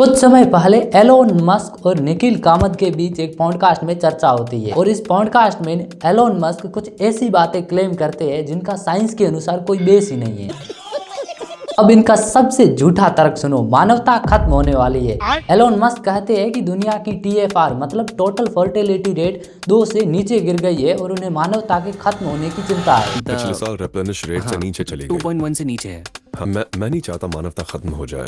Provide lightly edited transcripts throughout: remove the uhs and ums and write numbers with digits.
कुछ समय पहले एलोन मस्क और निखिल कामत के बीच एक पॉडकास्ट में चर्चा होती है और इस पॉडकास्ट में एलोन मस्क कुछ ऐसी बातें क्लेम करते हैं जिनका साइंस के अनुसार कोई बेस ही नहीं है। अब इनका सबसे झूठा तर्क सुनो, मानवता खत्म होने वाली है। एलोन मस्क कहते हैं कि दुनिया की TFR मतलब टोटल फर्टिलिटी रेट 2 से नीचे गिर गई है और उन्हें मानवता के खत्म होने की चिंता है। पिछले साल रेप्लेनिश रेट से नीचे चली गई, 2.1 से नीचे है। मैं नहीं चाहता मानवता खत्म हो जाए।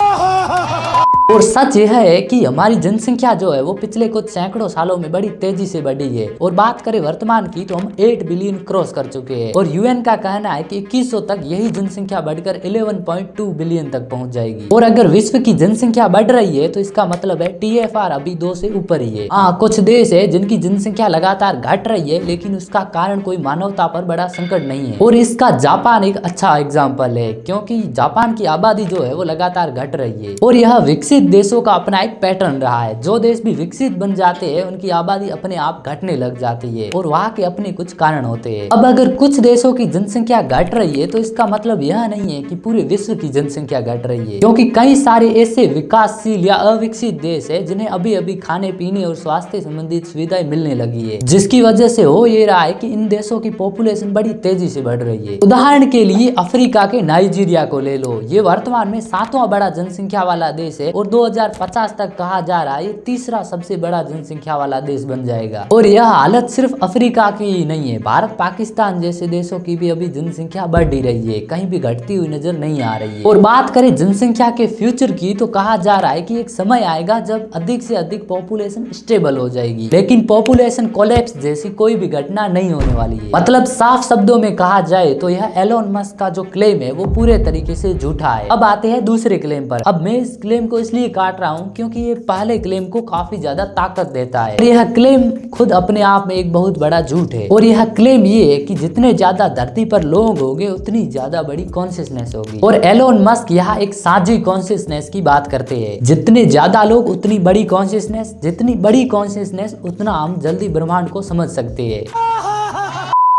और सच यह है कि हमारी जनसंख्या जो है वो पिछले कुछ सैकड़ों सालों में बड़ी तेजी से बढ़ी है और बात करें वर्तमान की तो हम 8 बिलियन क्रॉस कर चुके हैं और UN का कहना है कि 2100 तक यही जनसंख्या बढ़कर 11.2 बिलियन तक पहुंच जाएगी। और अगर विश्व की जनसंख्या बढ़ रही है तो इसका मतलब है TFR अभी 2 से ऊपर ही है। हाँ, कुछ देश है जिनकी जनसंख्या लगातार घट रही है लेकिन उसका कारण कोई मानवता पर बड़ा संकट नहीं है और इसका जापान एक अच्छा एग्जाम्पल है क्योंकि जापान की आबादी जो है वो लगातार घट रही है और यह विकसित देशों का अपना एक पैटर्न रहा है। जो देश भी विकसित बन जाते हैं उनकी आबादी अपने आप घटने लग जाती है और वहाँ के अपने कुछ कारण होते हैं। अब अगर कुछ देशों की जनसंख्या घट रही है तो इसका मतलब यह नहीं है कि पूरे विश्व की जनसंख्या घट रही है क्योंकि कई सारे ऐसे विकासशील या अविकसित देश है जिन्हें अभी अभी खाने पीने और स्वास्थ्य संबंधित सुविधाएं मिलने लगी है, जिसकी वजह से हो ये रहा है कि इन देशों की पॉपुलेशन बड़ी तेजी से बढ़ रही है। उदाहरण के लिए अफ्रीका के नाइजीरिया को ले लो, ये वर्तमान में 7वां बड़ा जनसंख्या वाला देश है और 2050 तक कहा जा रहा है ये तीसरा सबसे बड़ा जनसंख्या वाला देश बन जाएगा। और यह हालत सिर्फ अफ्रीका की ही नहीं है, भारत पाकिस्तान जैसे देशों की भी अभी जनसंख्या बढ़ ही रही है, कहीं भी घटती हुई नजर नहीं आ रही है। और बात करें जनसंख्या के फ्यूचर की तो कहा जा रहा है कि एक समय आएगा जब अधिक से अधिक पॉपुलेशन स्टेबल हो जाएगी लेकिन पॉपुलेशन कोलैप्स जैसी कोई भी घटना नहीं होने वाली है। मतलब साफ शब्दों में कहा जाए तो यह एलोन मस्क का जो क्लेम है वो पूरे तरीके से झूठा है। अब आते हैं दूसरे क्लेम पर। अब मैं इस क्लेम को इसलिए काट रहा हूँ क्योंकि ये पहले क्लेम को काफी ज्यादा ताकत देता है। यह क्लेम खुद अपने आप में एक बहुत बड़ा झूठ है और यह क्लेम ये है कि जितने ज्यादा धरती पर लोग होंगे उतनी ज्यादा बड़ी कॉन्शियसनेस होगी। और एलोन मस्क यहाँ एक साझी कॉन्शियसनेस की बात करते हैं, जितने ज्यादा लोग उतनी बड़ी कॉन्शियसनेस, जितनी बड़ी कॉन्शियसनेस उतना हम जल्दी ब्रह्मांड को समझ सकते हैं।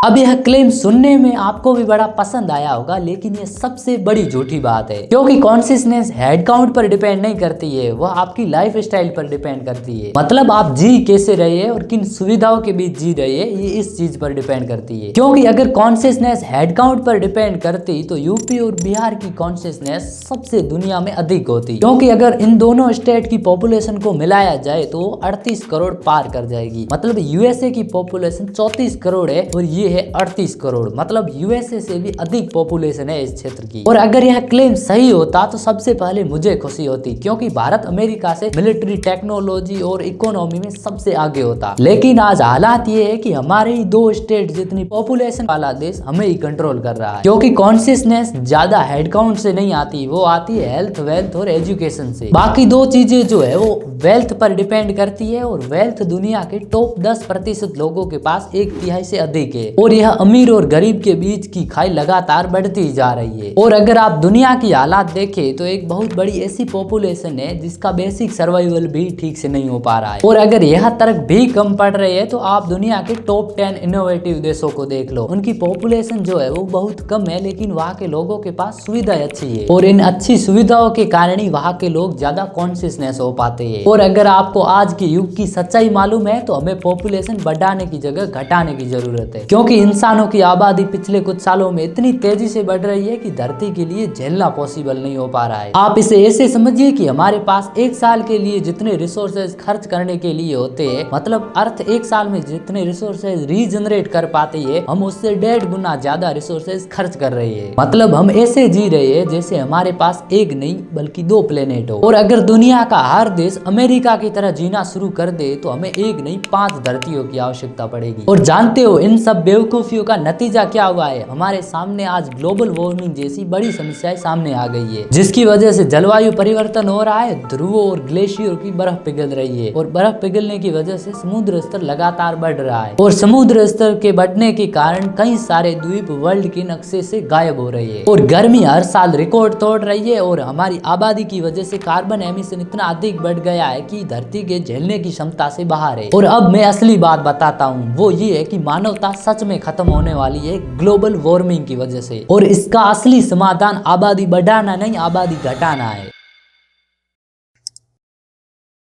अब यह क्लेम सुनने में आपको भी बड़ा पसंद आया होगा लेकिन यह सबसे बड़ी झूठी बात है क्योंकि कॉन्शियसनेस हेड काउंट पर डिपेंड नहीं करती है, वह आपकी लाइफ स्टाइल पर डिपेंड करती है। मतलब आप जी कैसे रहे हैं और किन सुविधाओं के बीच जी रहे हैं ये इस चीज पर डिपेंड करती है। क्योंकि अगर कॉन्शियसनेस हेड काउंट पर डिपेंड करती तो यूपी और बिहार की कॉन्शियसनेस सबसे दुनिया में अधिक होती क्योंकि अगर इन दोनों स्टेट की पॉपुलेशन को मिलाया जाए तो 38 करोड़ पार कर जाएगी। मतलब USA की पॉपुलेशन 34 करोड़ है और ये है 38 करोड़, मतलब USA से भी अधिक पॉपुलेशन है इस क्षेत्र की। और अगर यह क्लेम सही होता तो सबसे पहले मुझे खुशी होती क्योंकि भारत अमेरिका से मिलिट्री टेक्नोलॉजी और इकोनॉमी में सबसे आगे होता। लेकिन आज हालात ये है कि हमारे ही 2 स्टेट जितनी पॉपुलेशन वाला देश हमें ही कंट्रोल कर रहा है क्योंकि कॉन्शियसनेस ज्यादा हेड काउंट से नहीं आती, वो आती है हेल्थ, वेल्थ और एजुकेशन से। बाकी 2 चीजें जो है वो वेल्थ पर डिपेंड करती है और वेल्थ दुनिया के टॉप 10% लोगों के पास 1/3 से अधिक है और यह अमीर और गरीब के बीच की खाई लगातार बढ़ती जा रही है। और अगर आप दुनिया की हालात देखें तो एक बहुत बड़ी ऐसी पॉपुलेशन है जिसका बेसिक सर्वाइवल भी ठीक से नहीं हो पा रहा है। और अगर यह तर्क भी कम पड़ रही है तो आप दुनिया के टॉप 10 इनोवेटिव देशों को देख लो, उनकी पॉपुलेशन जो है वो बहुत कम है लेकिन वहाँ के लोगों के पास सुविधाएं अच्छी है और इन अच्छी सुविधाओं के कारण ही वहाँ के लोग ज्यादा कॉन्शियसनेस हो पाते हैं। और अगर आपको आज के युग की सच्चाई मालूम है तो हमें पॉपुलेशन बढ़ाने की जगह घटाने की जरूरत है क्योंकि इंसानों की आबादी पिछले कुछ सालों में इतनी तेजी से बढ़ रही है कि धरती के लिए झेलना पॉसिबल नहीं हो पा रहा है। आप इसे ऐसे समझिए कि हमारे पास 1 साल के लिए जितने रिसोर्सेज खर्च करने के लिए होते हैं, मतलब अर्थ 1 साल में जितने रिसोर्सेज रीजनरेट कर पाती है हम उससे 1.5 गुना ज्यादा रिसोर्सेज खर्च कर रहे हैं। मतलब हम ऐसे जी रहे हैं जैसे हमारे पास 1 नहीं बल्कि 2 प्लेनेट हो। और अगर दुनिया का हर देश अमेरिका की तरह जीना शुरू कर दे तो हमें 1 नहीं 5 धरतियों की आवश्यकता पड़ेगी। और जानते हो इन सब बेवकूफियों का नतीजा क्या हुआ है? हमारे सामने आज ग्लोबल वार्मिंग जैसी बड़ी समस्याएं सामने आ गई है जिसकी वजह से जलवायु परिवर्तन हो रहा है, ध्रुवों और ग्लेशियर की बर्फ पिघल रही है और बर्फ पिघलने की वजह से समुद्र स्तर लगातार बढ़ रहा है और समुद्र स्तर के बढ़ने के कारण कई सारे द्वीप वर्ल्ड के नक्शे से गायब हो रही है और गर्मी हर साल रिकॉर्ड तोड़ रही है और हमारी आबादी की वजह से कार्बन एमिशन इतना अधिक बढ़ गया है कि धरती के झेलने की क्षमता से बाहर है। और अब मैं असली बात बताता हूँ, वो ये है कि मानवता सच में खत्म होने वाली है ग्लोबल वार्मिंग की वजह से और इसका असली समाधान आबादी बढ़ाना नहीं आबादी घटाना है।